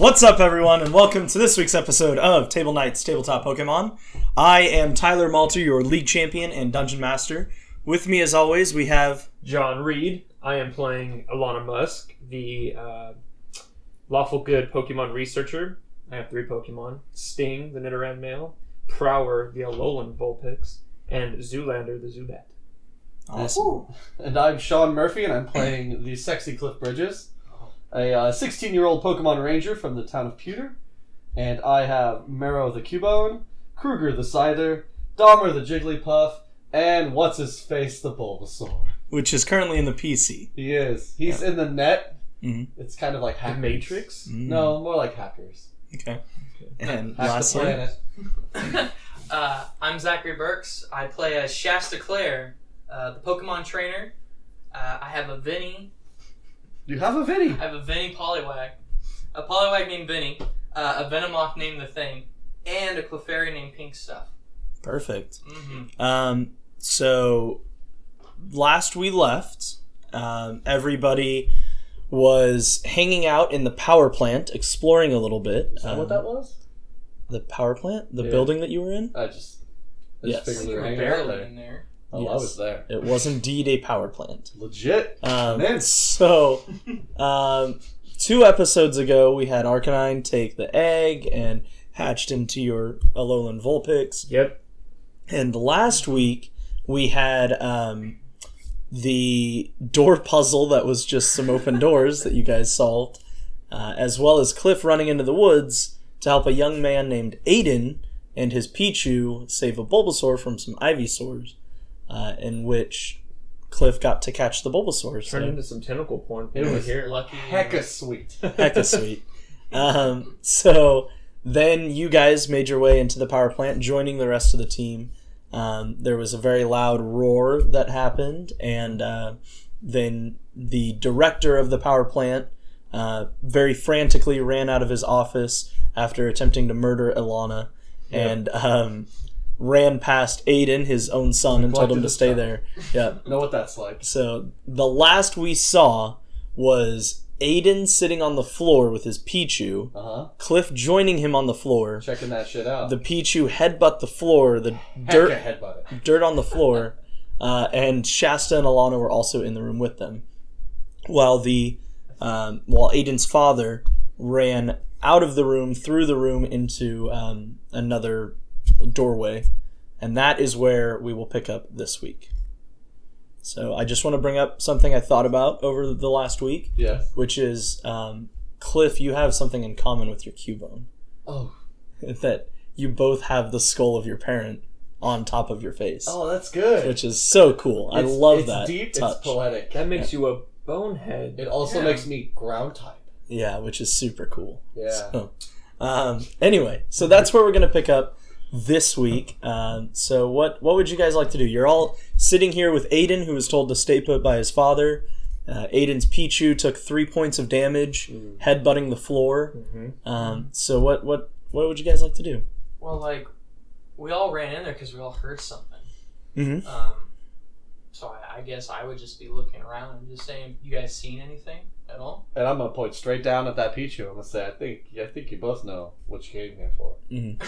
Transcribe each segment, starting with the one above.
What's up, everyone, and welcome to this week's episode of Table Knights Tabletop Pokemon. I am Tyler Malter, your League Champion and Dungeon Master. With me, as always, we have... John Reed. I am playing Elona Musk, the lawful good Pokemon researcher. I have 3 Pokemon. Sting, the Nidoran male. Prower, the Alolan Vulpix. And Zoolander the Zubat. Awesome. And I'm Shawn Murphy, and I'm playing the sexy Cliff Bridges, a 16-year-old Pokemon Ranger from the town of Pewter. And I have Marrow the Cubone, Krueger the Scyther, Dahmer the Jigglypuff, and what's-his-face, the Bulbasaur. Which is currently in the PC. He is. He's in the net. Mm-hmm. It's kind of like hackers. The Matrix? Mm-hmm. No, more like hackers. Okay. And Hack the lastly... planet. I'm Zachary Birkes. I play as Shasta Clair, the Pokemon trainer. I have a Vinnie. You have a Vinnie. I have a Vinnie Poliwag. A Poliwag named Vinnie. A Venomoth named the Thing. And a Clefairy named Pink Stuff. Perfect. Mm-hmm. So, last we left, everybody was hanging out in the power plant, exploring a little bit. Is that what that was? The power plant? The Yeah. building that you were in? I just Yes. figured we You were were hanging out barely there. in there. Oh, Yes. I was there. It was indeed a power plant. Legit. Man. So, 2 episodes ago, we had Arcanine take the egg and hatched into your Alolan Vulpix. Yep. And last week, we had the door puzzle that was just some open doors that you guys solved, as well as Cliff running into the woods to help a young man named Aiden and his Pichu save a Bulbasaur from some Ivysaurs, in which Cliff got to catch the Bulbasaur. Turned into some tentacle porn It over was here. Lucky. Hecka sweet. Hecka sweet. So then you guys made your way into the power plant, joining the rest of the team. There was a very loud roar that happened, and then the director of the power plant very frantically ran out of his office after attempting to murder Elona, and ran past Aiden, his own son, and told him to stay there. Yeah. Know what that's like. So the last we saw was Aiden sitting on the floor with his Pichu, Cliff joining him on the floor, Checking that shit out. the Pichu headbutt the floor, the Hecka headbutt it. dirt on the floor, and Shasta and Elona were also in the room with them. While Aiden's father ran out of the room, through the room into another doorway, and that is where we will pick up this week. So I just want to bring up something I thought about over the last week, Yes. which is, Cliff, you have something in common with your Cubone. Oh. That you both have the skull of your parent on top of your face. Oh, that's good. Which is so cool. I love that It's deep, touch. it's poetic. That makes you a bonehead. It also makes me ground type. Yeah, which is super cool. Yeah. So, anyway, so that's where we're going to pick up this week. So what would you guys like to do? You're all sitting here with Aiden, who was told to stay put by his father. Aiden's Pichu took 3 points of damage, headbutting the floor. So what would you guys like to do? Well, we all ran in there because we all heard something. Mm-hmm. So I guess I would just be looking around and just saying, you guys seen anything at all? And I'm gonna point straight down at that Pichu. I'm gonna say, I think you both know what you came here for. Mm-hmm.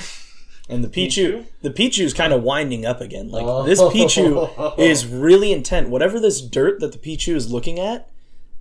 And the Pichu's kind of winding up again. This Pichu is really intent. Whatever this dirt that the Pichu is looking at,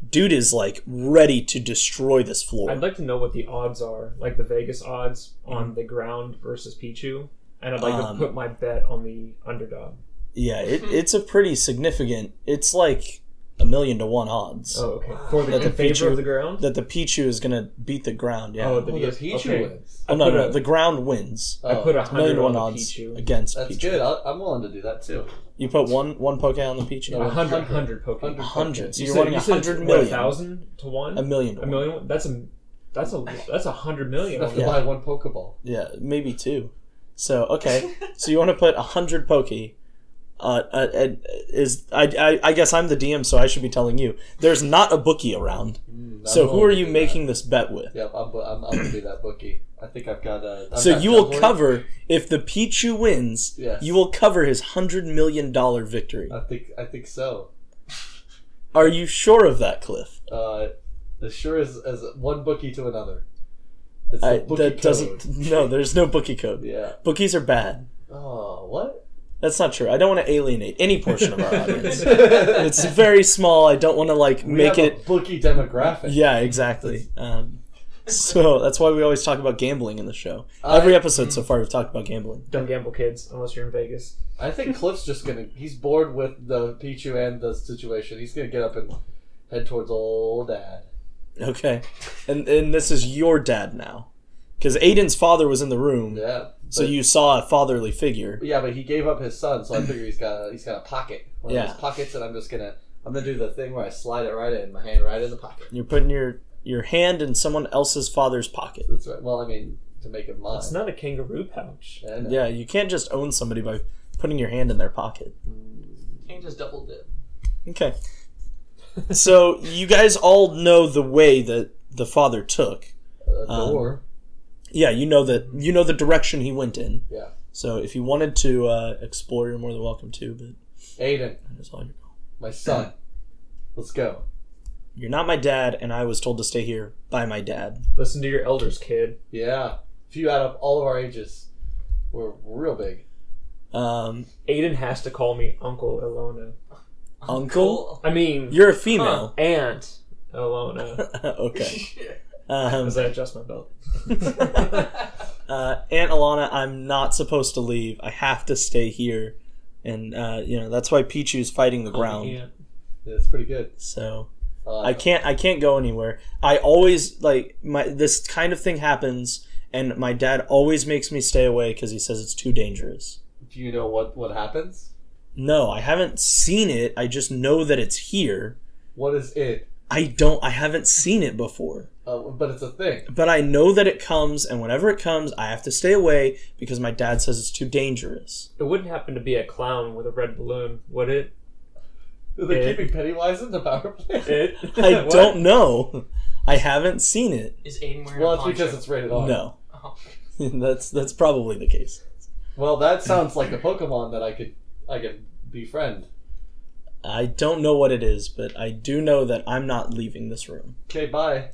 dude is ready to destroy this floor. I'd like to know what the odds are, like the Vegas odds on the ground versus Pichu, and I'd like to put my bet on the underdog. Yeah, it's a pretty significant. It's like 1,000,000 to 1 odds. Oh, okay. For the favor of the ground? That the Pichu is gonna beat the ground. Yeah. Oh, The Pichu wins. Oh, no, the ground wins. I put 100 1,000,000 to 1 on the odds Pichu. against That's Pichu. good. I'm willing to do that too. You put one Poke on the Pichu. 100 Pokemon. 100. So You you're said- winning you said 100 what, million. 1,000 to 1? 1,000,000 to A 1. million? That's 100 million. Enough to buy 1 Pokeball. Yeah, maybe 2. So okay, so you want to put 100 Poke. I guess I'm the DM, so I should be telling you. There's not a bookie around. So who are you making this bet with? Yep, I'm gonna be that bookie. I think I've got a. So you will cover, if the Pichu wins, Yes. you will cover his $100 million victory. I think so. Are you sure of that, Cliff? As sure as one bookie to another. It's the bookie that code. doesn't. No, there's no bookie code. Yeah. Bookies are bad. Oh, what? That's not true. I don't want to alienate any portion of our audience. It's very small. I don't want to like We make have it. a bookie demographic. Yeah, exactly. So that's why we always talk about gambling in the show. Every episode so far, we've talked about gambling. Don't gamble, kids, unless you're in Vegas. I think Cliff's just gonna. He's bored with the Pichu and the situation. He's gonna get up and head towards old dad. Okay, and this is your dad now, because Aiden's father was in the room. Yeah. So but- you saw a fatherly figure. Yeah, but he gave up his son, so I figure he's got a pocket. One of his pockets, and I'm gonna do the thing where I slide it right in, my hand right in the pocket. You're putting your hand in someone else's father's pocket. That's right. Well, I mean, to make it mine. It's not a kangaroo pouch. I know. Yeah, you can't just own somebody by putting your hand in their pocket. Can't just double dip. Okay. So you guys all know the way that the father took. Door. Yeah, you know the direction he went in. Yeah. So if you wanted to explore, you're more than welcome to. But Aiden, that is all you know. my son. Let's go. You're not my dad, and I was told to stay here by my dad. Listen to your elders, kid. Yeah. If you add up all of our ages, we're real big. Aiden has to call me Uncle Elona. Uncle? I mean, You're a female. Aunt Elona. Okay. As I adjust my belt. Aunt Alana, I'm not supposed to leave. I have to stay here, and that's why Pichu's fighting the ground. Yeah. Yeah, it's pretty good. So I can't go anywhere. I always this kind of thing happens, and my dad always makes me stay away because he says it's too dangerous. Do you know what happens? No, I haven't seen it. I just know that it's here. What is it? I haven't seen it before. But it's a thing. But I know that it comes, and whenever it comes, I have to stay away because my dad says it's too dangerous. It wouldn't happen to be a clown with a red balloon, would it? Are they keeping Pennywise in the power plant? I don't know. I haven't seen it. Is Aiden wearing Well, a it's poncho? because it's rated R. No. Oh. That's probably the case. Well, that sounds like a Pokemon that I could befriend. I don't know what it is, but I do know that I'm not leaving this room. Okay, bye.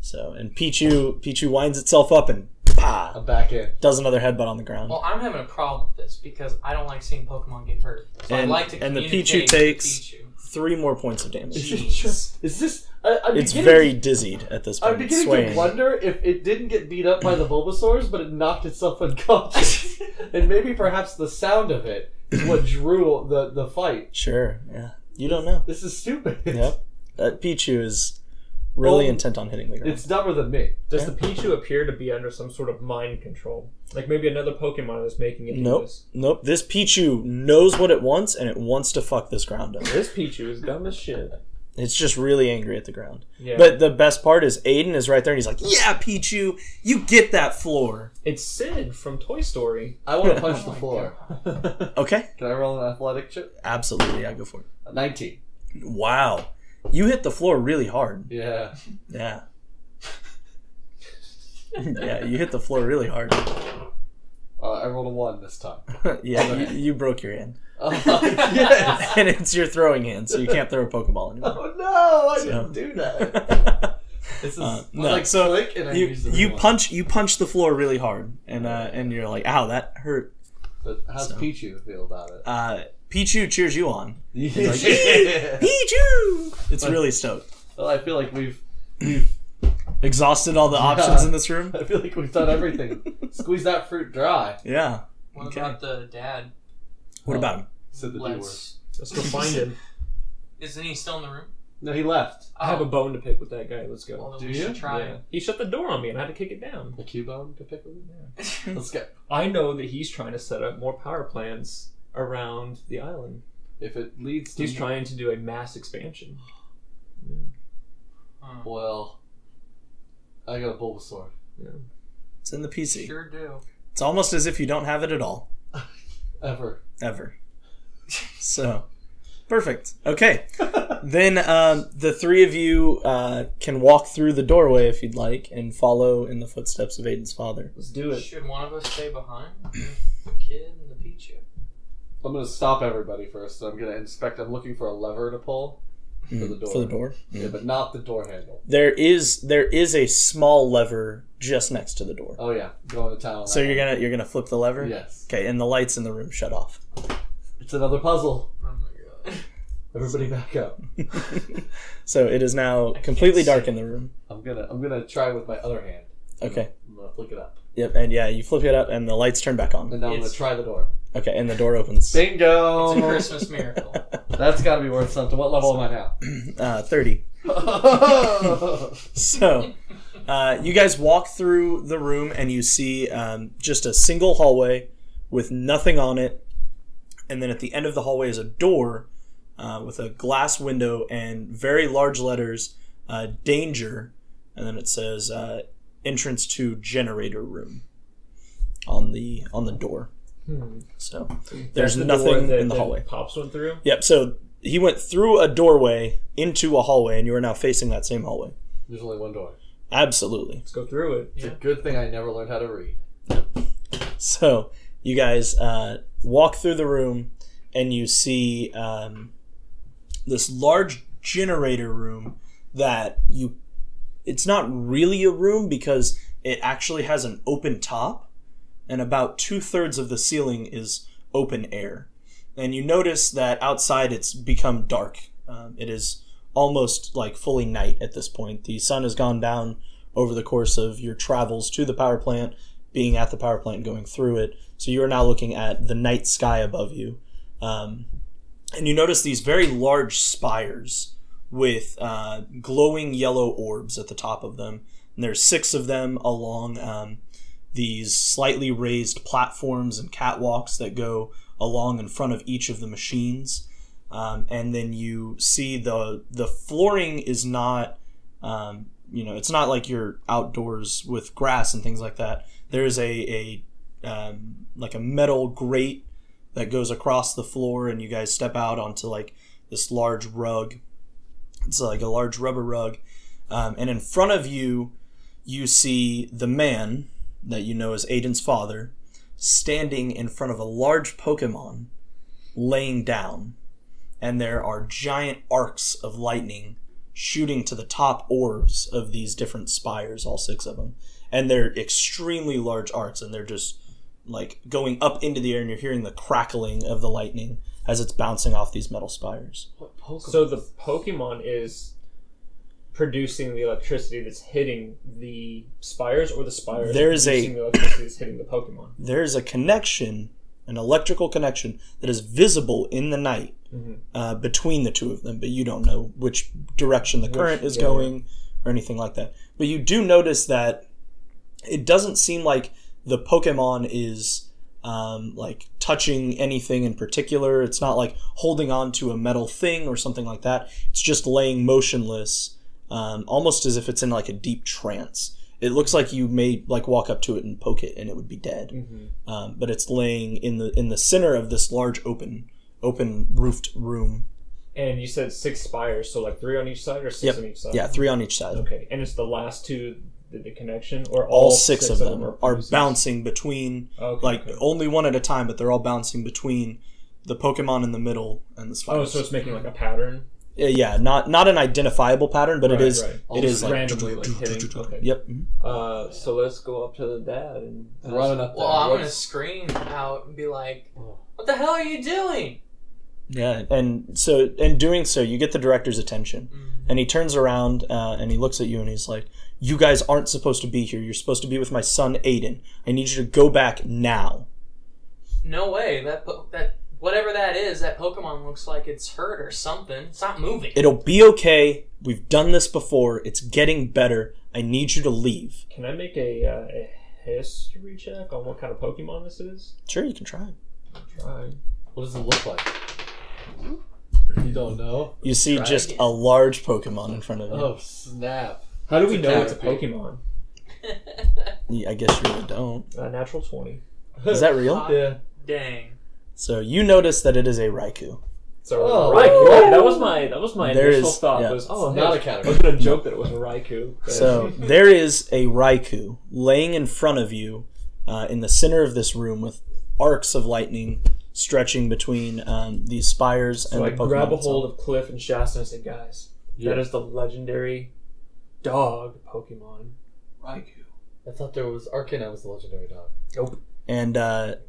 So, and Pichu winds itself up and I'm back in. does another headbutt on the ground. Well, I'm having a problem with this because I don't like seeing Pokemon get hurt. So I'd And- like to and the communicate Pichu takes- with Pichu. 3 more points of damage. Jeez. Is this? It's very dizzied at this point. I'm It's beginning swaying. to wonder if it didn't get beat up by the Bulbasaurs, but it knocked itself unconscious. And maybe perhaps the sound of it is what drew the fight. Sure, yeah. You don't know. This is stupid. Yep. That Pichu is really Well, intent on hitting the ground. It's dumber than me. Does the Pichu appear to be under some sort of mind control? Like maybe another Pokemon is making it do Nope. this. Nope. This Pichu knows what it wants, and it wants to fuck this ground up. This Pichu is dumb as shit. It's just really angry at the ground. Yeah. But the best part is Aiden is right there, and he's like, "Yeah, Pichu, you get that floor." It's Sid from Toy Story. I want to punch Oh the my floor. Okay, Can I roll an athletic chip? absolutely, I go for it. 19. Wow, you hit the floor really hard. Yeah. Yeah. Yeah, you hit the floor really hard. I rolled a 1 this time. Yeah, you broke your hand. Yes! And it's your throwing hand, so you can't throw a Pokeball anymore. Oh no! I So- didn't do that. This is No, like so click and I use the you one. punch the floor really hard, and you're like, "Ow, that hurt." But how's So- Pichu feel about it? Pichu cheers you on. Yeah. He's like, Pichu! It's really stoked. Well, I feel like we've Exhausted all the options in this room. I feel like we've done everything. Squeeze that fruit dry. Yeah. What Okay. about the dad? What about him? Said the D word. Let's. Let's go find him. Isn't he still in the room? No, he left. I have a bone to pick with that guy. Let's go. Well, then Do we you? should try. Yeah. He shut the door on me and I had to kick it down. A Cubone to pick with him? Let's go. I know that he's trying to set up more power plants around the island. If it leads to He's trying to do a mass expansion. Well, I got a Bulbasaur. It's in the PC. Sure do. It's almost as if you don't have it at all. Ever. So, perfect. Okay. Then the three of you can walk through the doorway if you'd like and follow in the footsteps of Aiden's father. Let's do it. Should one of us stay behind? The kid and the Pichu. I'm going to stop everybody first. I'm going to inspect. I'm looking for a lever to pull. for the door. For the door? Yeah, but not the door handle. There is a small lever just next to the door. Oh yeah, going to town. So you're gonna flip the lever? Yes. Okay, and the lights in the room shut off. It's another puzzle. Oh my god. Everybody back up. So it is now completely dark in the room. I'm gonna try with my other hand. Okay. I'm gonna flick it up. Yep, and yeah, you flip it up and the lights turn back on. And now I'm gonna It's- try the door. Okay, and the door opens. Bingo! It's a Christmas miracle. That's gotta be worth something. What level am I 30. now? So, you guys walk through the room and you see just a single hallway with nothing on it. And then at the end of the hallway is a door with a glass window and very large letters, danger. And then it says entrance to generator room on the door. So there's nothing in the hallway. Pops went through. Yep. So he went through a doorway into a hallway, and you are now facing that same hallway. There's only one door. Absolutely. Let's go through it. It's a good thing I never learned how to read. So you guys walk through the room, and you see this large generator room that it's not really a room because it actually has an open top. And about 2/3 of the ceiling is open air. And you notice that outside it's become dark. It is almost like fully night at this point. The sun has gone down over the course of your travels to the power plant, being at the power plant and going through it. So you are now looking at the night sky above you. And you notice these very large spires with glowing yellow orbs at the top of them. And there's 6 of them along these slightly raised platforms and catwalks that go along in front of each of the machines. And then you see the flooring is not, it's not like you're outdoors with grass and things like that. There's a metal grate that goes across the floor, and you guys step out onto like this large rug. It's like a large rubber rug. And in front of you, you see the man that you know as Aiden's father, standing in front of a large Pokemon, laying down. And there are giant arcs of lightning shooting to the top orbs of these different spires, all 6 of them. And they're extremely large arcs, and they're just like going up into the air, and you're hearing the crackling of the lightning as it's bouncing off these metal spires. So the Pokemon is producing the electricity that's hitting the spires, or the spires producing the electricity that's hitting the Pokemon? There's a connection, an electrical connection, that is visible in the night between the 2 of them, but you don't know which direction the current is going or anything like that. But you do notice that it doesn't seem like the Pokemon is like touching anything in particular. It's not like holding on to a metal thing or something like that. It's just laying motionless, almost as if it's in like a deep trance. It looks like you may like walk up to it and poke it and it would be dead. But it's laying in the center of this large open roofed room. And you said 6 spires, so like 3 on each side, or 6 on each side? Yeah, 3 on each side. Okay, and it's the last 2 the connection, or all 6 of them are producing? bouncing between, only one at a time, but they're all bouncing between the Pokemon in the middle and the spires. Oh, so it's making like a pattern? Yeah, not an identifiable pattern, but it is like randomly like hitting. Okay. Yep. So let's go up to the dad and running up there. Well, I'm gonna scream out and be like, "What the hell are you doing?" Yeah, and doing so, you get the director's attention, and he turns around and he looks at you and he's like, "You guys aren't supposed to be here. You're supposed to be with my son Aiden. I need you to go back now." No way. That whatever that is, that Pokemon looks like it's hurt or something. It's not moving. It'll be okay. We've done this before. It's getting better. I need you to leave. Can I make a history check on what kind of Pokemon this is? Sure, you can try. Try. What does it look like? You don't know? You see just a large Pokemon in front of you. Oh, snap. How do we It's a know it's a Caterpie. Pokemon? I guess you really don't. Natural 20. Is that real? Yeah. Dang. So you notice that it is a Raikou. So Oh. Raikou. That was my There initial is- thought. yeah. Was, It's not a I Caterpie. was gonna joke that it was a Raikou. But So there is a Raikou laying in front of you in the center of this room with arcs of lightning stretching between these spires So and I the Pokemon grab a itself. hold of Cliff and Shasta and say, guys, that is the legendary dog Pokemon. Raikou. I thought there was Arcanine was the legendary dog. Nope. And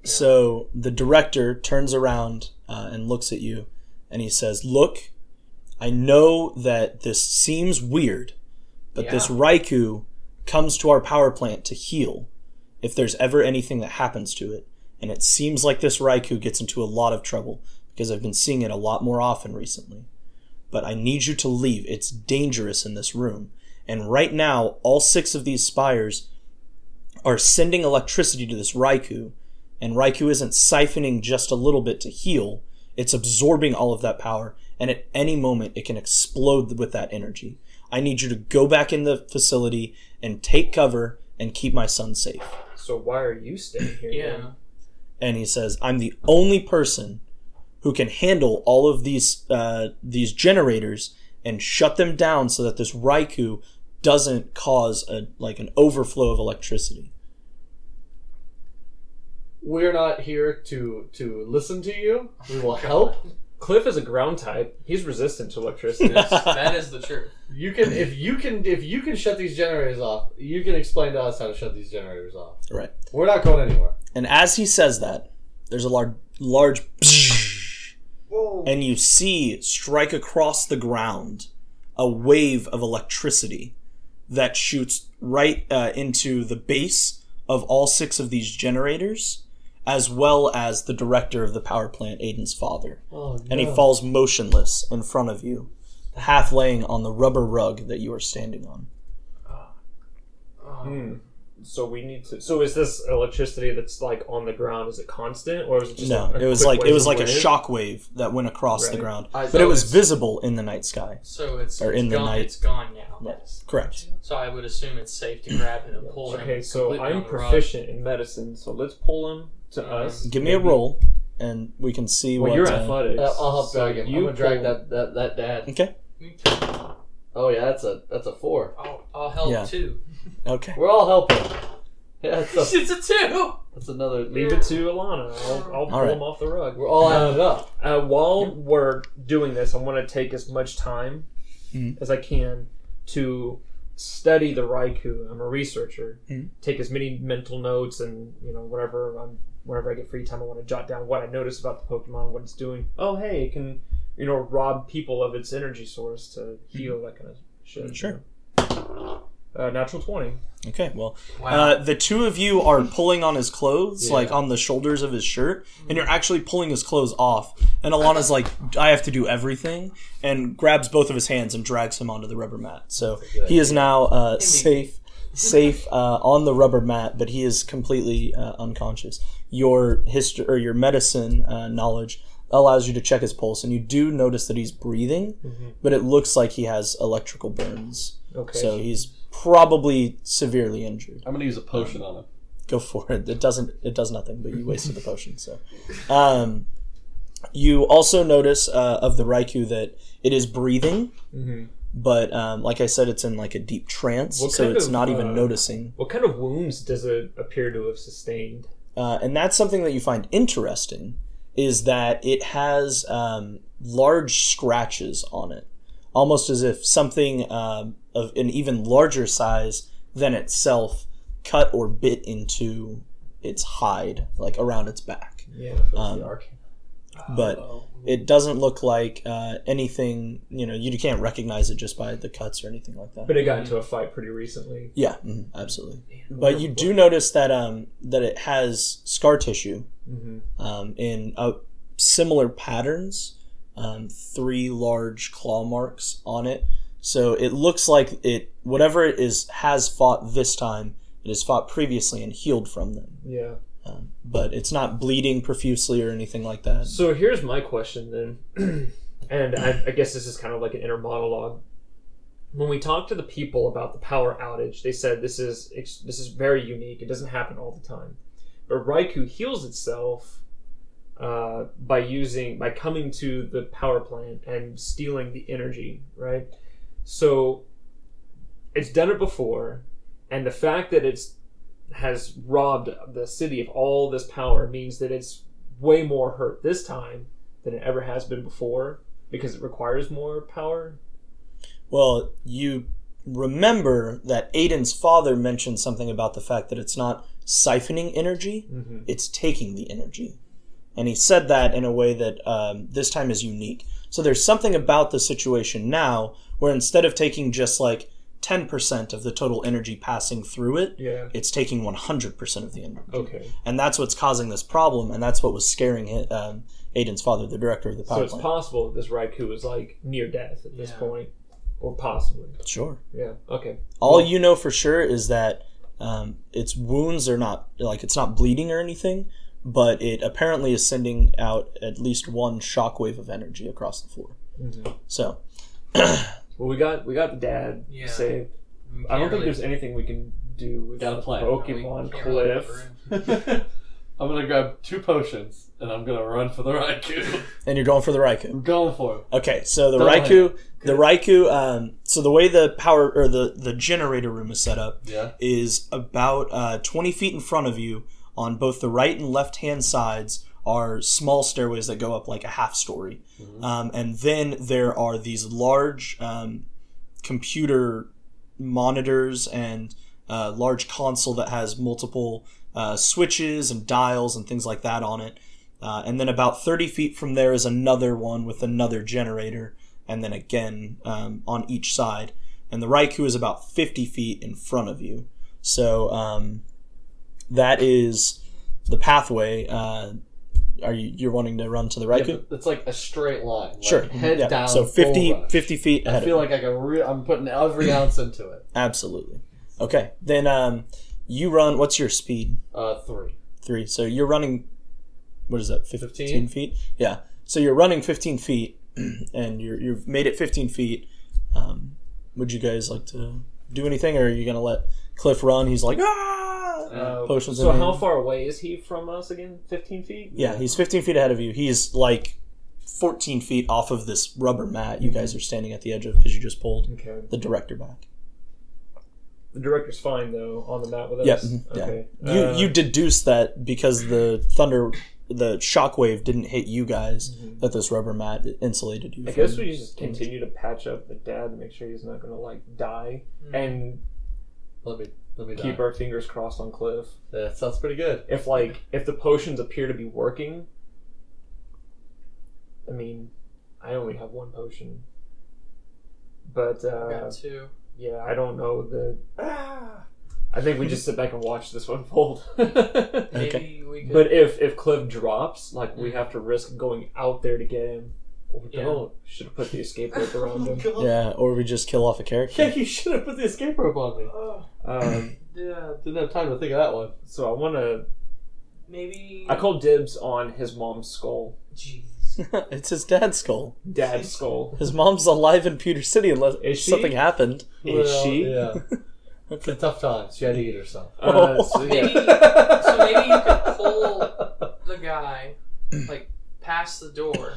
so the director turns around and looks at you, and he says, "Look, I know that this seems weird, but this Raikou comes to our power plant to heal if there's ever anything that happens to it. And it seems like this Raikou gets into a lot of trouble because I've been seeing it a lot more often recently. But I need you to leave. It's dangerous in this room. And right now, all 6 of these spires are sending electricity to this Raikou, and Raikou isn't siphoning just a little bit to heal. It's absorbing all of that power, and at any moment it can explode with that energy. I need you to go back in the facility and take cover and keep my son safe." So why are you staying here? then? And he says, "I'm the only person who can handle all of these generators and shut them down so that this Raikou doesn't cause an overflow of electricity." We're not here to listen to you. We will help. Cliff is a ground type. He's resistant to electricity. That is the truth. You can if you can shut these generators off. You can explain to us how to shut these generators off. Right. We're not going anywhere. And as he says that, there's a large Whoa. and you see strike across the ground a wave of electricity that shoots right into the base of all 6 of these generators, as well as the director of the power plant, Aiden's father. Oh, no. And he falls motionless in front of you, half laying on the rubber rug that you are standing on. So we need to. So is this electricity that's like on the ground? Is it constant, or is it just No, a it was quick like a wave? shock wave that went across the Right. ground, I but it was it's- visible in the night sky. So it's in the gone, night. It's gone now. Yes, correct. So I would assume it's safe to grab him and pull him. Okay, so completely I'm on the rug. proficient in medicine, so let's pull him to us. Give me a roll, and we can see Well, what. you're athletics. I'll help so drag him. I'm you gonna drag pull- that dad. Okay. Oh yeah, that's a 4. I'll help Yeah. too. Okay. We're all helping. Yeah, It's a 2. that's another. Leave it to Elona. I'll pull All right. him off the rug. We're all added up. While we're doing this, I want to take as much time as I can to study the Raikou. I'm a researcher. Take as many mental notes and whenever I get free time, I want to jot down what I notice about the Pokemon, what it's doing. Oh, hey, it can rob people of its energy source to heal, that kind of shit. Sure. Natural 20. Okay, well, Wow. the 2 of you are pulling on his clothes, Yeah. like on the shoulders of his shirt, and you're actually pulling his clothes off. And Alana's like, "I have to do everything," and grabs both of his hands and drags him onto the rubber mat. So he is now safe on the rubber mat, but he is completely unconscious. Your history or your medicine knowledge allows you to check his pulse, and you do notice that he's breathing, but it looks like he has electrical burns. Okay. So he's probably severely injured. I'm gonna use a potion on him. Go for it. It does nothing, but you wasted the potion. So, you also notice of the Raikou that it is breathing, but like I said, it's in like a deep trance, What so kind it's of, not even noticing. What kind of wounds does it appear to have sustained? And that's something that you find interesting, is that it has large scratches on it, almost as if something of an even larger size than itself cut or bit into its hide, like around its back. Yeah. But it doesn't look like anything, you can't recognize it just by the cuts or anything like that. But it got into a fight pretty recently. Yeah, absolutely. But you do notice that that it has scar tissue in similar patterns, 3 large claw marks on it. So it looks like whatever it has fought this time, it has fought previously and healed from them. Yeah. But it's not bleeding profusely or anything like that. So here's my question then, and I guess this is kind of like an inner monologue. When we talked to the people about the power outage, they said this is very unique. It doesn't happen all the time. But Raikou heals itself by coming to the power plant and stealing the energy, right? So it's done it before, and the fact that has robbed the city of all this power means that it's way more hurt this time than it ever has been before because it requires more power? Well, you remember that Aiden's father mentioned something about the fact that it's not siphoning energy, it's taking the energy. And he said that in a way that this time is unique. So there's something about the situation now where instead of taking just like 10% of the total energy passing through it, it's taking 100% of the energy. Okay. And that's what's causing this problem, and that's what was scaring Aiden's father, the director of the power plant. So it's possible that this Raikou is like near death at this point. Or possibly. Sure. Yeah, okay. All you know for sure is that its wounds are not, like, it's not bleeding or anything, but it apparently is sending out at least one shockwave of energy across the floor. So. Well, we got the dad saved. I don't think there's anything we can do with Got a plan. Pokemon Cliff. I'm going to grab 2 potions, and I'm going to run for the Raikou. And you're going for the Raikou. I'm going for it. Okay, so the Raikou, so the way the power, or the generator room is set up is about 20 feet in front of you. On both the right and left-hand sides are small stairways that go up like a half story. And then there are these large computer monitors and large console that has multiple switches and dials and things like that on it. And then about 30 feet from there is another one with another generator, and then again on each side. And the Raikou is about 50 feet in front of you. So that is the pathway. You're wanting to run to the Raikou? Yeah, it's like a straight line. Like sure. Head down. So 50 feet ahead. I feel like I'm putting every ounce into it. Absolutely. Okay. Then you run. What's your speed? 3. 3. So you're running. What is that? 15 feet. Yeah. So you're running 15 feet, and you've made it 15 feet. Would you guys like to do anything, or are you gonna let Cliff run? He's like, potions. So how far away is he from us again? 15 feet? Yeah, he's 15 feet ahead of you. He's like 14 feet off of this rubber mat you guys are standing at the edge of because you just pulled the director back. The director's fine though on the mat with us. Yep. Okay. Yeah. You deduced that because the shockwave didn't hit you guys, that this rubber mat insulated you. I guess we just continue to patch up the dad and make sure he's not going to like die, and let me keep our fingers crossed on Cliff. Yeah, that sounds pretty good. If the potions appear to be working, I mean, I only have 1 potion, but got 2. Yeah, I don't know I think we just sit back and watch this unfold. Maybe we could. But if Cliff drops, like we have to risk going out there to get him. Or we don't. Should have put the escape rope around him. Yeah, or we just kill off a character. Yeah, you should have put the escape rope on me. Yeah, didn't have time to think of that one. So I want to. Maybe. I call dibs on his mom's skull. Jeez. It's his dad's skull. Dad's skull. His mom's alive in Pewter City unless something happened. Is she? Yeah. It's a tough time. She had to eat herself. Maybe you could pull the guy like past the door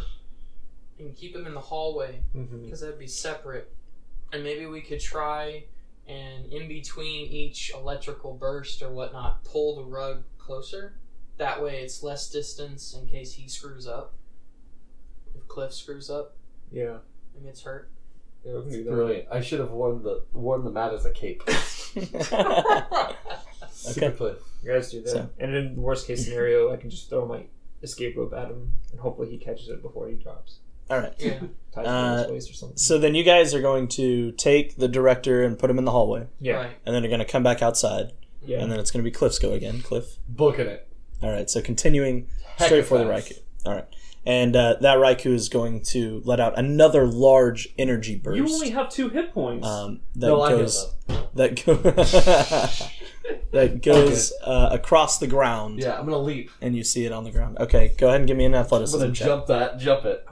and keep him in the hallway because that'd be separate. And maybe we could try and in between each electrical burst or whatnot, pull the rug closer. That way it's less distance in case he screws up. If Cliff screws up, and gets hurt. Yeah, we can do that. Brilliant. I should have worn the mat as a cape. Super Cliff. You guys do that. So. And in the worst case scenario, I can just throw my escape rope at him and hopefully he catches it before he drops. Alright. Yeah. Ties his waist or something. So then you guys are going to take the director and put him in the hallway. Yeah. Right. And then you're going to come back outside. Yeah. And then it's going to be Cliff's go again. Cliff. Booking it. Alright, so continuing straight for the Raikou. Alright. And that Raikou is going to let out another large energy burst. You only have 2 hit points. That goes across the ground. Yeah, I'm going to leap. And you see it on the ground. Okay, go ahead and give me an athleticism I'm going to jump it.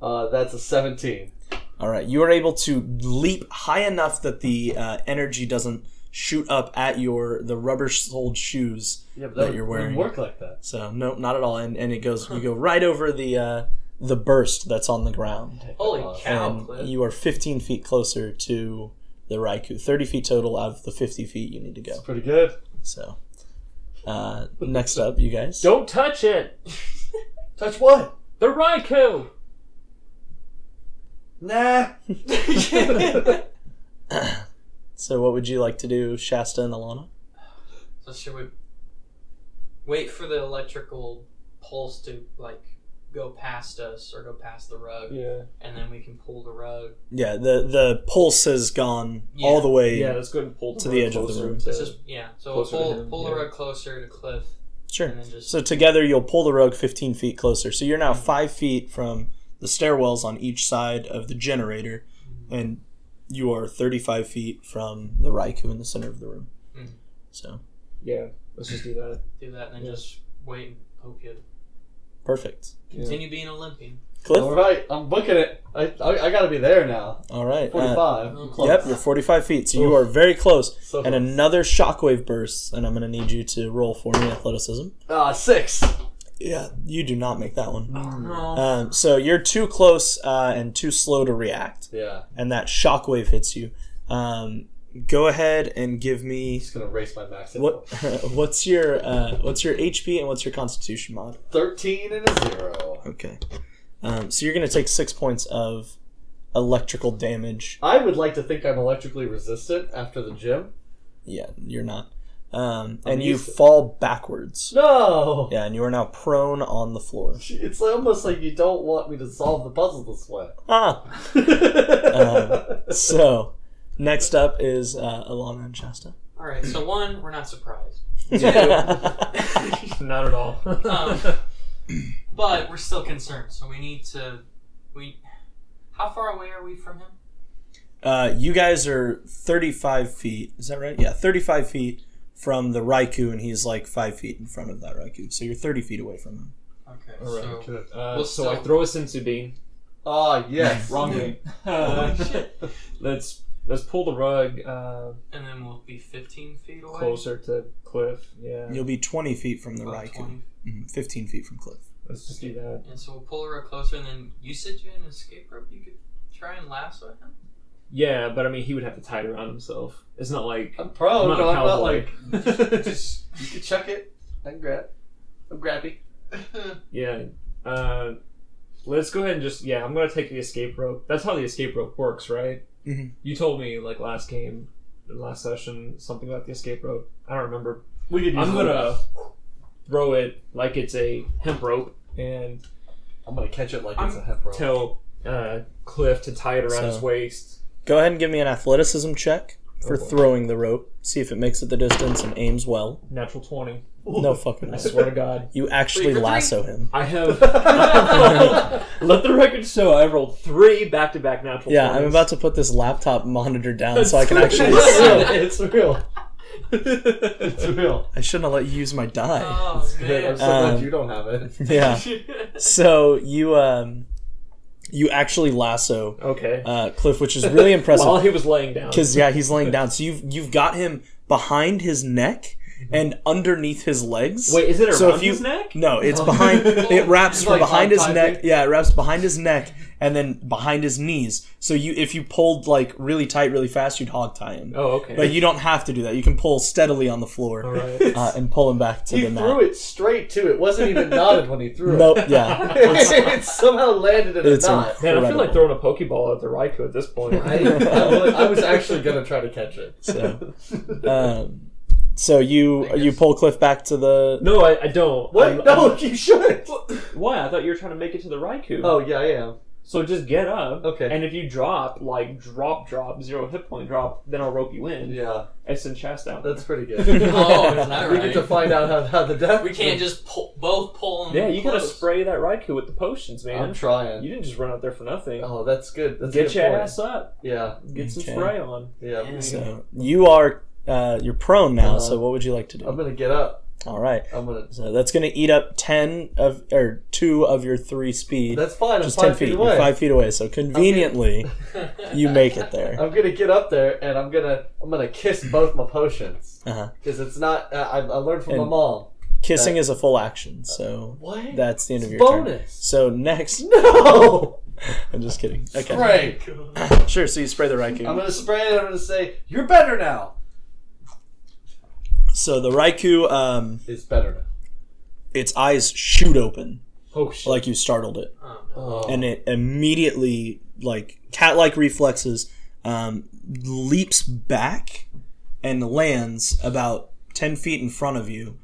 That's a 17. Alright, you are able to leap high enough that the energy doesn't shoot up at the rubber-soled shoes that you're wearing. It wouldn't work like that. So no, not at all. And it goes. You go right over the burst that's on the ground. Holy cow! And you are 15 feet closer to the Raikou. 30 feet total out of the 50 feet you need to go. That's pretty good. So, Next up, you guys. Don't touch it! Touch what? The Raikou! Nah. So what would you like to do, Shasta and Elona? So should we wait for the electrical pulse to like go past us or go past the rug? Yeah. And then we can pull the rug. Yeah, the pulse has gone all the way. Yeah, let's go ahead and pull to the edge of the room. Let's just so we'll pull the rug closer to Cliff. Sure. And then just... So together you'll pull the rug 15 feet closer. So you're now 5 feet from the stairwells on each side of the generator, and you are 35 feet from the Raikou in the center of the room. So yeah, let's just do that. Do that, and then just wait and poke it. Perfect. Continue being Olympian. Cliff? All right, I'm booking it. I got to be there now. All right. 45. Yep, you're 45 feet, so you are very close. So and close. another shockwave bursts, and I'm going to need you to roll for me athleticism. 6. Yeah, you do not make that one. No. So you're too close and too slow to react. Yeah. And that shockwave hits you. Go ahead and give me. Just gonna race my max. What's your HP and what's your Constitution mod? 13 and a 0. Okay. So you're gonna take 6 points of electrical damage. I would like to think I'm electrically resistant after the gym. Yeah, you're not. And you fall backwards. No. Yeah, and you are now prone on the floor. It's almost like you don't want me to solve the puzzle this way. So, next up is Elona and Shasta. Alright, so one, we're not surprised. Not at all. But we're still concerned, so we need to... How far away are we from him? You guys are 35 feet. Is that right? Yeah, 35 feet from the Raikou, and he's like 5 feet in front of that Raikou. So you're 30 feet away from him. Okay, Alright. so... So I throw a Sensu Bean. Oh, yes. Wrong game. Shit. Let's pull the rug And then we'll be 15 feet away? closer to Cliff. Yeah. You'll be 20 feet from the About Raikou. 20. 15 feet from Cliff. Let's just do that. And so we'll pull the rug closer, and then you said you had an escape rope you could try and lasso him? Yeah, but I mean, he would have to tie it around himself. It's not like I'm prone, I'm but not I'm not cowboy. like... just, you can chuck it and grab. I'm grabby. yeah. Let's go ahead and just I'm gonna take the escape rope. That's how the escape rope works, right? Mm-hmm. You told me like last session, something about the escape rope. I don't remember. I'm gonna throw it like it's a hemp rope and I'm gonna catch it like it's a hemp rope. tell Cliff to tie it around his waist. Go ahead and give me an athleticism check for throwing the rope. See if it makes it the distance and aims well. Natural 20. No fucking I way. swear to God. You actually lasso him. I have... let the record show I rolled 3 back-to-back natural 20s. Yeah, I'm about to put this laptop monitor down so I can actually It's see. real. It's real. I shouldn't have let you use my die. Oh, Good. I'm man. so glad you don't have it. Yeah. So you actually lasso Okay. Cliff, which is really impressive. While he was laying down. Because he's laying down. So you've got him behind his neck and underneath his legs. Wait, is it around So if you- his neck? No, it's behind. It wraps from Like behind his hog-tied neck. Yeah, it wraps behind his neck and then behind his knees. So if you pulled like really tight, really fast, you'd hog tie him. Oh, okay. But you don't have to do that. You can pull steadily on the floor All right. and pull him back to He the mat. threw it straight too. It wasn't even knotted when he threw it. Nope. Yeah. It somehow landed in a It's knot. Man, I feel like incredible. throwing a Pokeball at the Raikou at this point. I was actually gonna try to catch it. So you pull Cliff back to the. No, I don't. What? No, you shouldn't. Why? I thought you were trying to make it to the Raikou. Oh yeah, I am. So just get up. Okay. And if you drop, like drop, 0 hit point drop, then I'll rope you in. Yeah, And send Shasta out. that's pretty good. Oh, is that We right? get to find out how the death. We can't just both pull him Yeah, you gotta close. spray that Raikou with the potions, man. I'm trying. You didn't just run out there for nothing. Oh, that's good. That's a Get good your point. ass up. Yeah, Get some Okay. spray on. yeah. So you are you're prone now. So what would you like to do? I'm gonna get up. All right. I'm gonna. So that's going to eat up 2 of your 3 speed. That's fine. I'm Just 5 10 feet feet. away. You're 5 feet away. So conveniently, you make it there. I'm gonna get up there and I'm gonna kiss both my potions Uh-huh. because it's not. I learned from my And- mom. Kissing is a full action, so What? that's the end of It's your turn. bonus. So next, No. I'm just kidding. Okay, Spray. sure. So you spray the Raikou. I'm gonna spray it. I'm gonna say, "You're better now." So the Raikou, It's better now. its eyes shoot open, Oh shit! like you startled it. Oh no. Oh. And it immediately, like cat-like reflexes, leaps back and lands about 10 feet in front of you,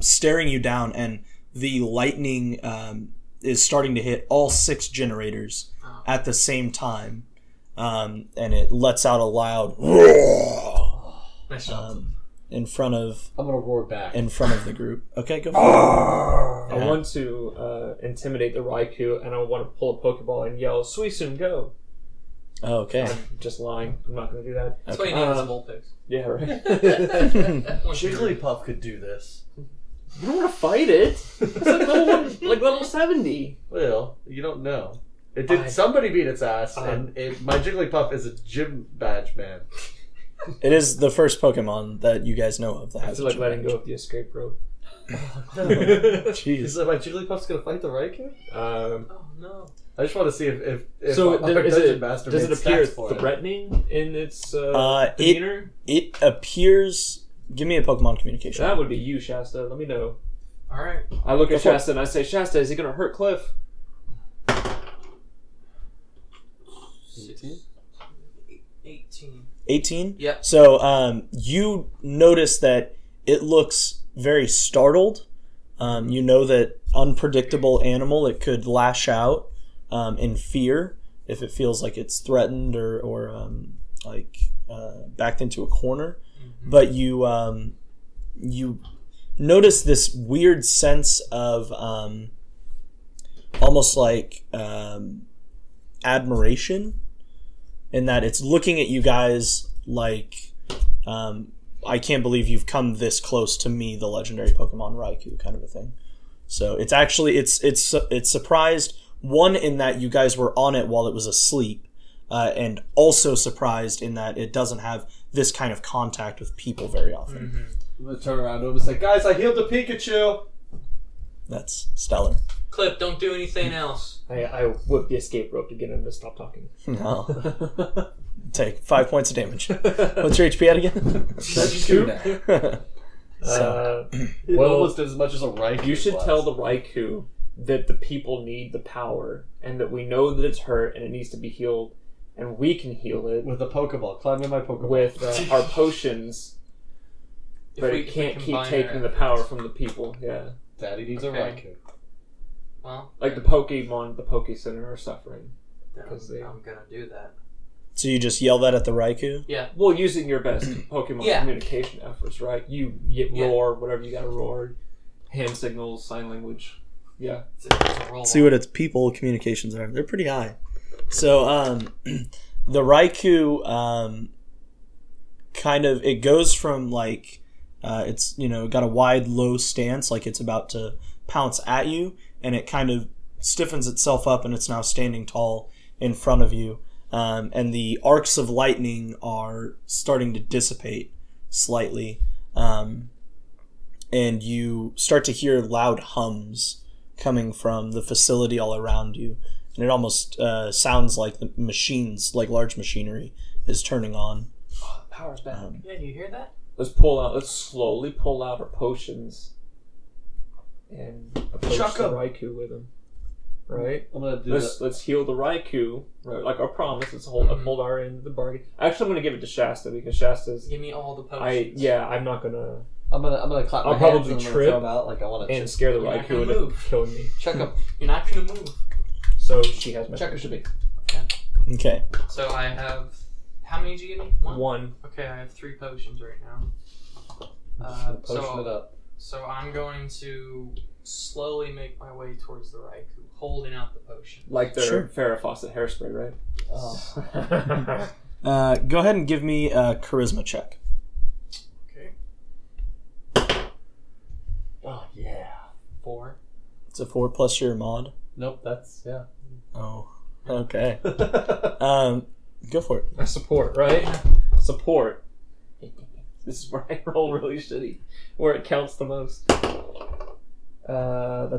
staring you down, and the lightning is starting to hit all 6 generators at the same time, and it lets out a loud roar Nice job. in front of I'm gonna roar back. the group. Okay, go for it. I want to intimidate the Raikou, and I want to pull a Pokeball and yell, "Suicune, go!" Okay. I'm just lying. I'm not going to do that. That's why you need a Vulpix. Yeah, right. Jigglypuff could do this. You don't want to fight it. It's like level 70. Well, you don't know. It did. Somebody beat its ass, and my Jigglypuff is a gym badge man. It is the first Pokemon that you guys know of that I has feel a like gym letting badge. go of the escape rope. Jeez. Is that my Jigglypuff's gonna fight the Raikou? Oh no. I just want to see if So our does Dungeon it Master does it made appear stats for it. threatening in its demeanor? It appears. Give me a Pokemon communication. That would be you, Shasta. Let me know. All right. I look at Go for it. Shasta and I say, "Shasta, is he going to hurt Cliff?" 18. 18? Yep. So you notice that it looks very startled. You know that unpredictable animal, it could lash out in fear if it feels like it's threatened or backed into a corner. Mm-hmm. But you notice this weird sense of almost like admiration, in that it's looking at you guys like, I can't believe you've come this close to me, the legendary Pokemon Raikou, kind of a thing. So it's actually it's surprised, one, in that you guys were on it while it was asleep, and also surprised in that it doesn't have this kind of contact with people very often. Mm-hmm. I'm gonna turn around to him and say, "Guys, I healed the Pikachu." That's stellar. Clip, don't do anything else. I whip the escape rope to get him to stop talking. No. Take 5 points of damage. What's your HP at again? That's 2 now. It Well, almost did as much as a Raikou. you should tell the Raikou that the people need the power, and that we know that it's hurt and it needs to be healed, and we can heal it with a Pokeball. Climb in my Pokeball. with our potions, but it can't keep taking the power from the people. Yeah, Daddy needs a Okay. Raikou. Well, like the Pokemon, the Poke Center are suffering. then I'm gonna do that. So you just yell that at the Raikou? Yeah. Well, using your best Pokemon Yeah. communication efforts, right? You roar, whatever you gotta roar, hand signals, sign language. Yeah. It's a roll See what its people communications are. They're pretty high. So the Raikou kind of, it goes from like it's got a wide low stance, like it's about to pounce at you, and it kind of stiffens itself up and it's now standing tall in front of you. And the arcs of lightning are starting to dissipate slightly. And you start to hear loud hums coming from the facility all around you. And it almost sounds like the machines, like large machinery, is turning on. Oh, the power's back. Yeah, do you hear that? Let's slowly pull out our potions and approach Chuck the 'em. Raikou with them. Right? I'm gonna do that. Let's heal the Raikou, right? Like our promise. Let's hold our end of the bargain. Actually, I'm gonna give it to Shasta because Shasta's. Give me all the potions. I'm not gonna I'm gonna clap I'll my hands probably and I'm gonna trip throw them out like I want to and scare the You're not Raikou gonna into move. killing me. check them. You're not gonna move. So she has my Checker should be. Okay. So I have. How many did you give me? one. Okay, I have 3 potions right now. Potion it up. So I'm going to slowly make my way towards the Raikou, holding out the potion. Like their Sure. Farrah Fawcett hairspray, right? Oh. Go ahead and give me a charisma check. Okay. Oh yeah. 4. It's a 4 plus your mod. Nope. That's yeah. Oh. Okay. Go for it. I support, right? Support. This is where I roll really shitty. Where it counts the most. That's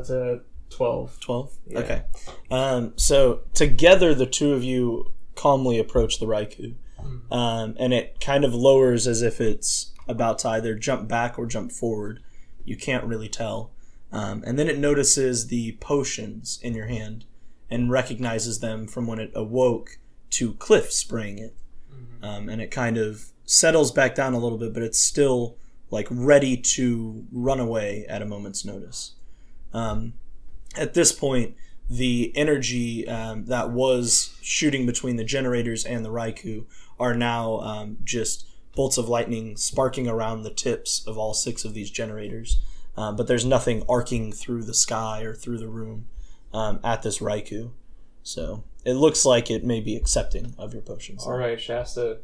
a 12. 12? Yeah. Okay. So together the two of you calmly approach the Raikou. And it kind of lowers as if it's about to either jump back or jump forward. You can't really tell. And then it notices the potions in your hand and recognizes them from when it awoke to Cliff spraying it. And it kind of settles back down a little bit, but it's still like ready to run away at a moment's notice. At this point, the energy that was shooting between the generators and the Raikou are now just bolts of lightning sparking around the tips of all 6 of these generators. But there's nothing arcing through the sky or through the room at this Raikou. So it looks like it may be accepting of your potions. All right, Shasta,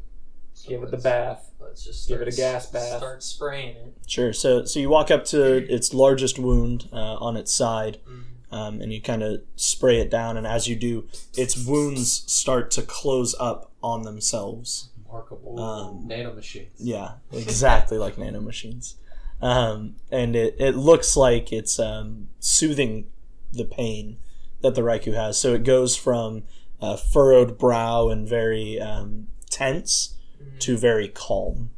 give it the bath. Let's just give it a gas bath. Start spraying it. Sure. So you walk up to its largest wound on its side, and you kind of spray it down. And as you do, its wounds start to close up on themselves. Remarkable nanomachines. Yeah, exactly like nanomachines. And it looks like it's soothing the pain that the Raikou has. So it goes from furrowed brow and very tense to very calm.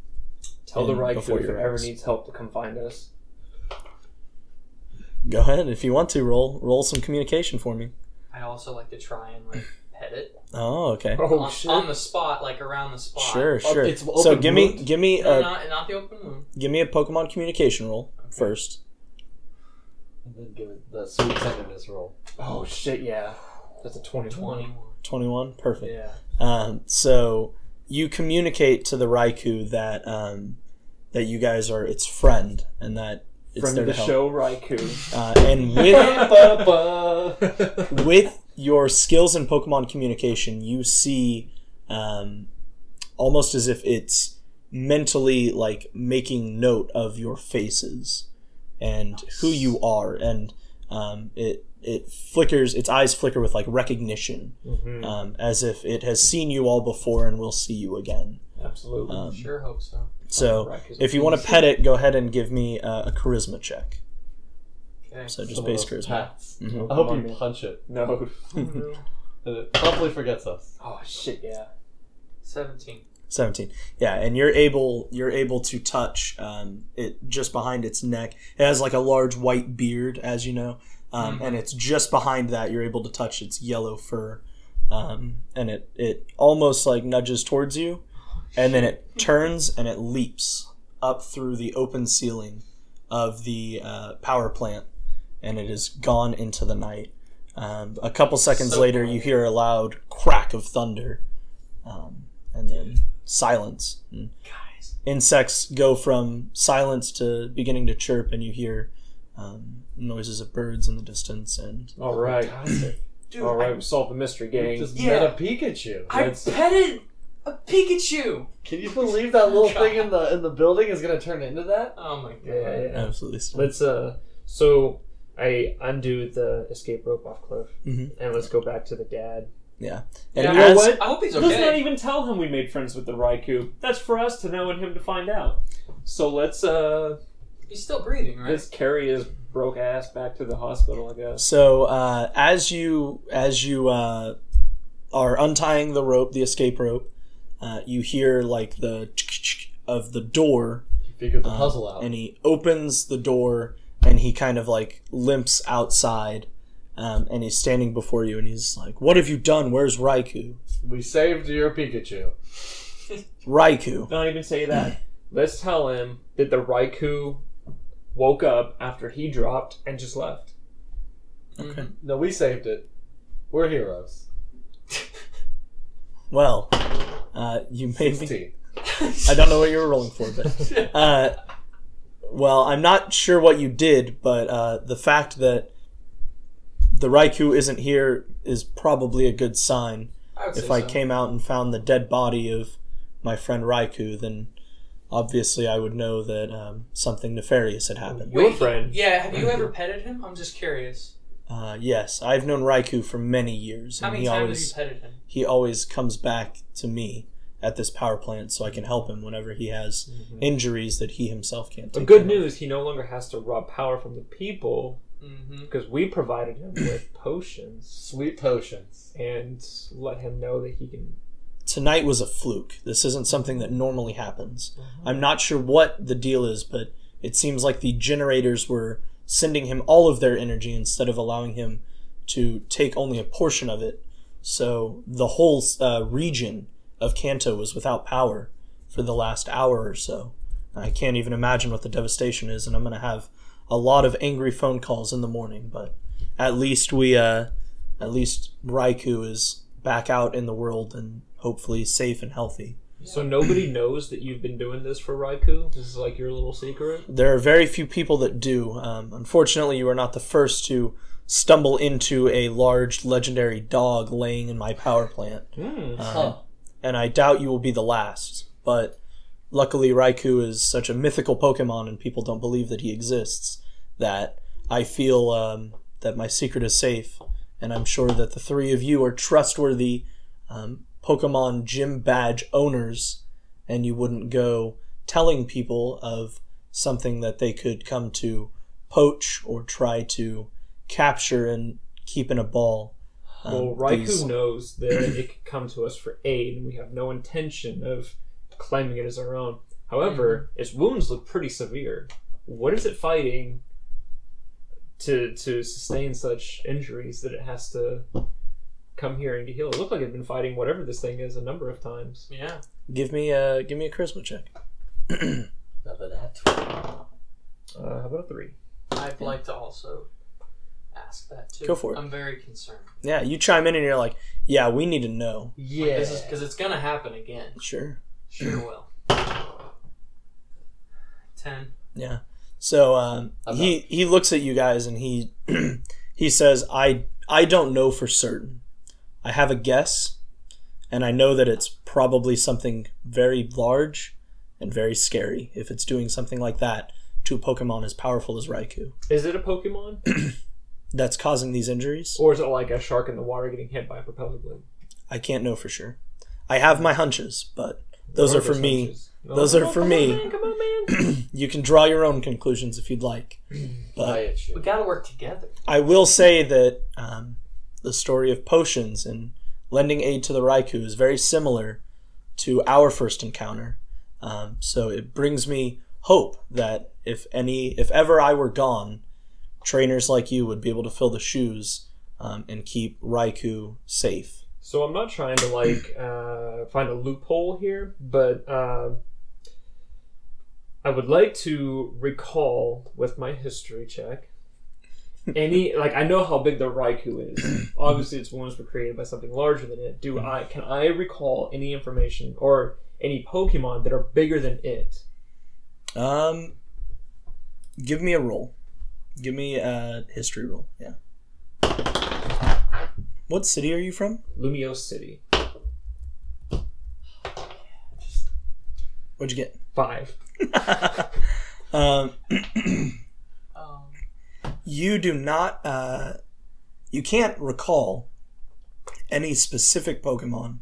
Tell the Raikou before if it your ever eyes. needs help to come find us. Go ahead if you want to roll some communication for me. I also like to try and like pet it Oh, okay. Oh, shit. on the spot, like around the spot. Sure. It's So open give wound? me No, a not the open wound. give me a Pokemon communication roll first. And then give it the sweet tenderness roll. Oh, shit, yeah. That's a 21. 21. 21. Perfect. Yeah. So you communicate to the Raikou that that you guys are its friend and that it's Friend there of the to help. show, Raikou. And with your skills in Pokemon communication, you see almost as if it's mentally like making note of your faces and who you are, and it flickers, its eyes flicker with like recognition, as if it has seen you all before and will see you again. Absolutely. Sure hope so. So Raikou's if you want to amazing. pet it, go ahead and give me a charisma check. Okay. So just Some of base those charisma. pats. Mhm. I hope Come you on, man. punch it. No. And it promptly forgets us. Oh, shit, yeah. 17. 17. Yeah, and you're able to touch it just behind its neck. It has like a large white beard, as you know, and it's just behind that. You're able to touch its yellow fur, and it almost like nudges towards you, and then it turns and it leaps up through the open ceiling of the power plant, and it is gone into the night. A couple seconds So later, cool. you hear a loud crack of thunder, and then silence. And insects go from silence to beginning to chirp, and you hear noises of birds in the distance. And All right. Dude, All right, we solved the mystery, gang. Just Yeah. met a Pikachu. I petted a Pikachu! Can you believe that little thing in the building is going to turn into that? Oh my god. Yeah. absolutely, Let's, so I undo the escape rope off Cliff, Mhm. and let's go back to the dad. yeah. Yeah, And You know as- what? I hope he's Let's not okay. even tell him we made friends with the Raikou. That's for us to know and him to find out. So let's He's still breathing, right? let's carry his broke ass back to the hospital, I guess. So as you are untying the rope, the escape rope, you hear like the of the door. You figured the puzzle out. And he opens the door and he kind of like limps outside, and he's standing before you and he's like, "What have you done? Where's Raikou?" We saved your Pikachu. Raikou. Don't even say that. Let's tell him that the Raikou woke up after he dropped and just left. Okay. No, we saved it. We're heroes. Well, you made me. 16. I don't know what you were rolling for, but well, I'm not sure what you did, but the fact that the Raikou isn't here is probably a good sign. I would If say I so. came out and found the dead body of my friend Raikou, then obviously I would know that something nefarious had happened. Your friend. Yeah, have you ever petted him? I'm just curious. Yes, I've known Raikou for many years, How and many times have you petted him? he always comes back to me at this power plant so I can help him whenever he has injuries that he himself can't The take good care of. news, he no longer has to rob power from the people Mm-hmm. because we provided him with potions Sweet potions. and let him know that he can tonight was a fluke. This isn't something that normally happens. I'm not sure what the deal is, but it seems like the generators were sending him all of their energy instead of allowing him to take only a portion of it. So the whole region of Kanto was without power for the last hour or so. I can't even imagine what the devastation is, and I'm going to have a lot of angry phone calls in the morning, but at least Raikou is back out in the world and hopefully safe and healthy. So nobody knows that you've been doing this for Raikou? This is like your little secret? There are very few people that do. Unfortunately, you are not the first to stumble into a large legendary dog laying in my power plant. And I doubt you will be the last. But luckily, Raikou is such a mythical Pokemon and people don't believe that he exists that I feel that my secret is safe. And I'm sure that the three of you are trustworthy Pokemon gym badge owners, and you wouldn't go telling people of something that they could come to poach or try to capture and keep in a ball. Well, Raikou knows that it could come to us for aid, and we have no intention of claiming it as our own. However, its wounds look pretty severe. What is it fighting to sustain such injuries that it has to come here and get healed? It looked like it'd been fighting whatever this thing is a number of times. Yeah. Give me a charisma check. Another that. How about a 3? I'd like to also ask that too. Go for it. I'm very concerned. Yeah, you chime in and you're like, yeah, we need to know. Yeah. Because it's gonna happen again. Sure. Sure will. 10. Yeah. So he looks at you guys and he he says, I don't know for certain. I have a guess, and I know that it's probably something very large and very scary if it's doing something like that to a Pokemon as powerful as Raikou. Is it a Pokemon? That's causing these injuries? Or is it like a shark in the water getting hit by a propeller blade? I can't know for sure. I have my hunches, but those are for me. Those are for me. Come on, man. You can draw your own conclusions if you'd like. But We gotta work together. I will say that the story of potions and lending aid to the Raikou is very similar to our first encounter. So it brings me hope that if ever I were gone, trainers like you would be able to fill the shoes and keep Raikou safe. So I'm not trying to find a loophole here, but I would like to recall with my history check I know how big the Raikou is. Obviously its wounds were created by something larger than it. Can I recall any information or any Pokemon that are bigger than it? Give me a roll. Give me a history roll. Yeah. What city are you from? Lumiose City. What'd you get? 5. You do not, you can't recall any specific Pokemon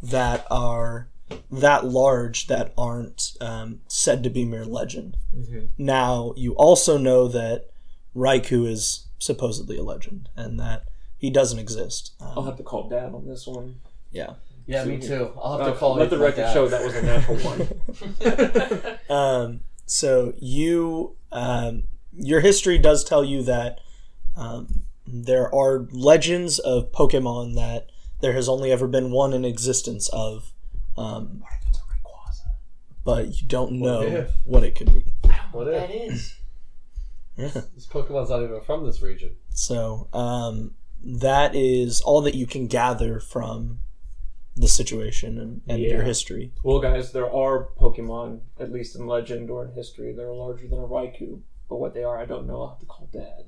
that are that large that aren't said to be mere legend. Mm-hmm. Now, you also know that Raikou is supposedly a legend and that he doesn't exist. I'll have to call Dad on this one. Yeah. Yeah, me too. I'll have to call let the record show that was a natural one. So you, your history does tell you that there are legends of Pokemon that there has only ever been one in existence of, but you don't know what it could be. What that is. Yeah. This Pokemon's not even from this region. So that is all that you can gather from the situation and your history. Well, guys, there are Pokemon, at least in legend or in history, that are larger than a Raikou. But what they are, I don't know. I'll have to call Dad.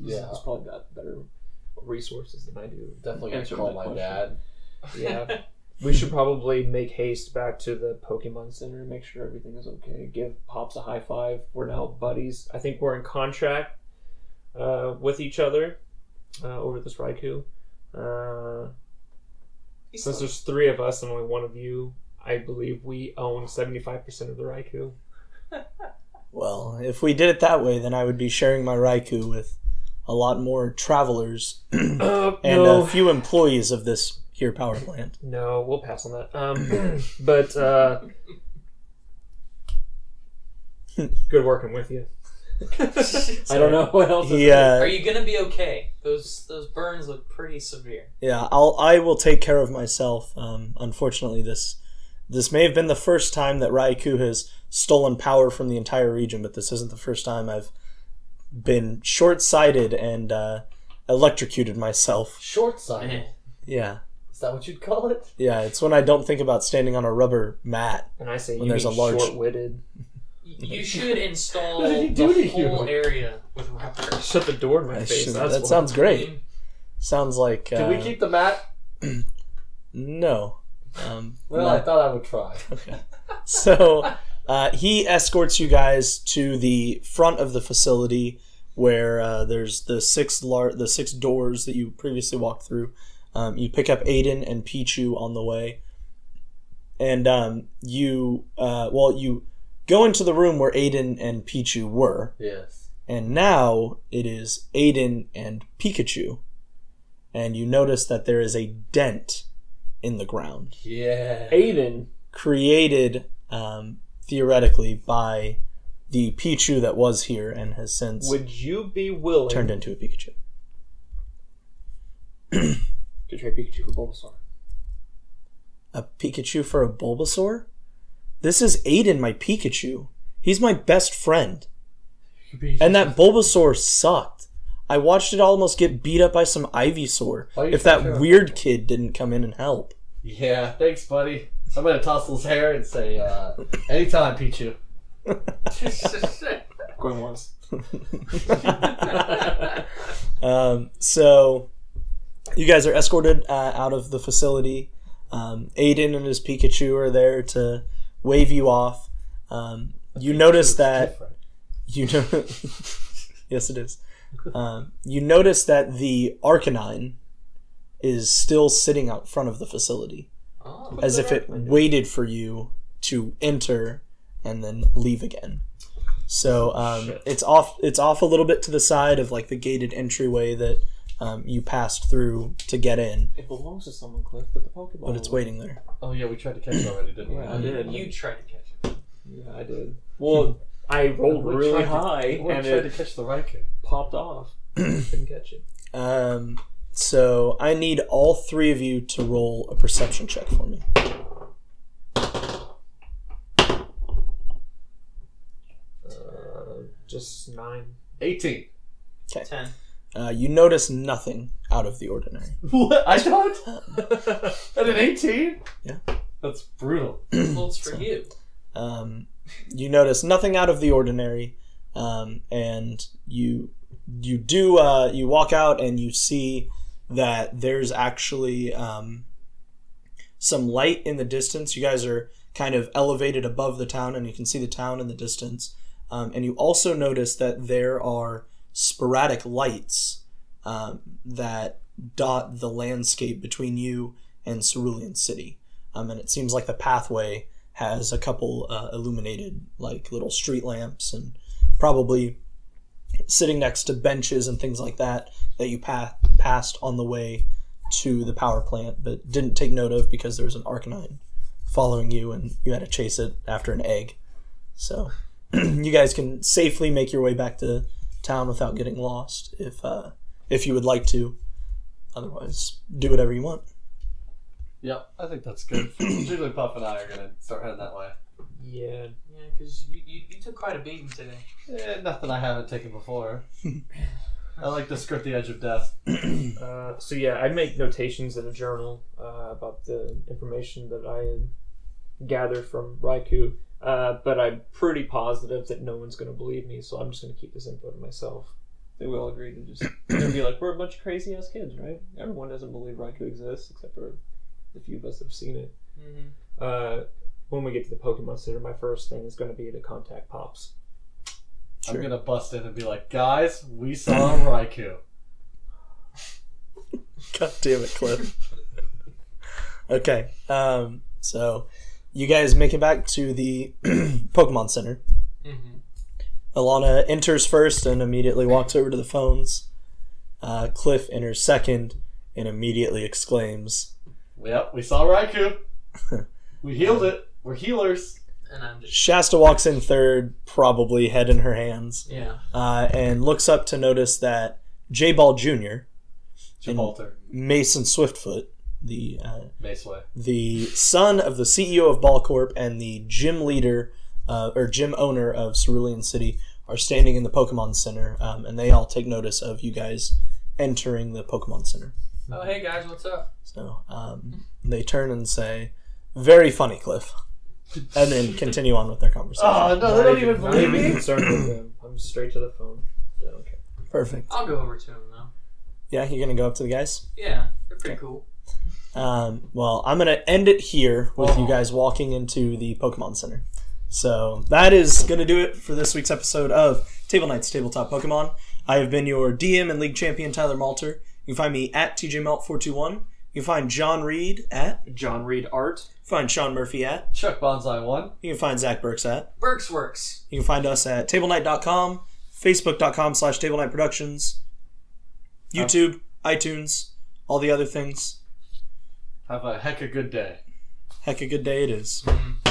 He's probably got better resources than I do. Definitely gonna call my dad. Yeah. We should probably make haste back to the Pokemon Center and make sure everything is okay. Give Pops a high five. We're now buddies. I think we're in contract with each other over this Raikou. Since there's 3 of us and only 1 of you, I believe we own 75% of the Raikou. Well, if we did it that way, then I would be sharing my Raikou with a lot more travelers and a few employees of this here, Power Plant. No, we'll pass on that. But good working with you. I don't know what else. Are you gonna be okay? Those burns look pretty severe. Yeah, I will take care of myself. Unfortunately, this may have been the first time that Raikou has stolen power from the entire region, but this isn't the first time I've been short-sighted and electrocuted myself. Short-sighted? Yeah. Is that what you'd call it? Yeah, it's when I don't think about standing on a rubber mat. And I say when there's a large... short-witted. You should install the whole area with rubber. Shut the door in my face. That sounds great. Sounds like... Can we keep the mat? No. Well, I thought I would try. Okay. So, he escorts you guys to the front of the facility where there's the six doors that you previously walked through. You pick up Aiden and Pichu on the way. And you go into the room where Aiden and Pichu were. Yes. And now it is Aiden and Pikachu. And you notice that there is a dent in the ground. Yeah. Aiden. Created, theoretically, by the Pichu that was here and has since... Would you be willing... turned into a Pikachu. To trade Pikachu for Bulbasaur. A Pikachu for a Bulbasaur? This is Aiden, my Pikachu. He's my best friend. And that Bulbasaur sucked. I watched it almost get beat up by some Ivysaur. If that weird kid didn't come in and help. Yeah, thanks, buddy. I'm going to tousle his hair and say, anytime, Pichu. Going once. So, you guys are escorted out of the facility. Aiden and his Pikachu are there to wave you off. You notice that... Yes, it is. You notice that the Arcanine is still sitting out front of the facility. Oh, as if it waited for you to enter and then leave again. So it's off a little bit to the side of like the gated entryway that you passed through to get in. It belongs to someone, Cliff, but the Pokeball... But it's waiting there. Oh yeah, we tried to catch it already, didn't we? Yeah, I did. You tried to catch it. Yeah, I did. Well, I rolled really high and tried to catch the Raikou. Popped off. Couldn't catch it. So I need all three of you to roll a perception check for me. Just 9. 18. Okay. 10. You notice nothing out of the ordinary. What? I don't? At an 18? Yeah. That's brutal. Well, it's for you. You notice nothing out of the ordinary, and you walk out and you see that there's actually some light in the distance. You guys are kind of elevated above the town, and you can see the town in the distance. And you also notice that there are sporadic lights that dot the landscape between you and Cerulean City. And it seems like the pathway has a couple illuminated like little street lamps, and probably sitting next to benches and things like that you passed on the way to the power plant but didn't take note of because there was an Arcanine following you and you had to chase it after an egg. So you guys can safely make your way back to town without getting lost if you would like to. Otherwise, do whatever you want. Yep, I think that's good. Jigglypuff and I are going to start heading that way. Yeah. Yeah, because you took quite a beating today. Nothing I haven't taken before. I like to skirt the edge of death. So yeah, I make notations in a journal about the information that I had gathered from Raikou, but I'm pretty positive that no one's going to believe me, so I'm just going to keep this info to myself. I think we all agree to just be like, we're a bunch of crazy-ass kids, right? Everyone doesn't believe Raikou exists, except for the few of us that have seen it. Mm-hmm. When we get to the Pokemon Center, my first thing is going to be to contact Pops. Sure. I'm going to bust in and be like, guys, we saw a Raikou. God damn it, Cliff. Okay, so you guys make it back to the Pokemon Center. Mm-hmm. Elona enters first and immediately walks over to the phones. Cliff enters second and immediately exclaims, Yep, we saw Raikou. We healed it. We're healers. And I'm just Shasta walks in third, probably head in her hands, yeah. and looks up to notice that J-Ball Jr. Gibraltar. Mason Swiftfoot, the Maceway. the son of the CEO of Ball Corp and the gym leader, or gym owner of Cerulean City, are standing in the Pokemon Center, and they all take notice of you guys entering the Pokemon Center. Oh, hey guys, what's up? So they turn and say, "Very funny, Cliff," and then continue on with their conversation. Oh, no, they don't even believe Not even me. concerned with them. I'm straight to the phone. They don't care. Perfect. I'll go over to him though. Yeah, you're gonna go up to the guys. Yeah, they're pretty cool. Well, I'm going to end it here with you guys walking into the Pokemon Center. So that is going to do it for this week's episode of Table Knights Tabletop Pokemon. I have been your DM and League Champion, Tyler Malter. You can find me at TJMelt421. You can find John Reed at... John Reed Art. You can find Sean Murphy at... Chuck Bonsai 1. You can find Zach Birkes at... Birkes Works. You can find us at TableKnight.com, Facebook.com/TableKnightProductions, YouTube, iTunes, all the other things. Have a heck of a good day. Heck, a good day it is. Mm.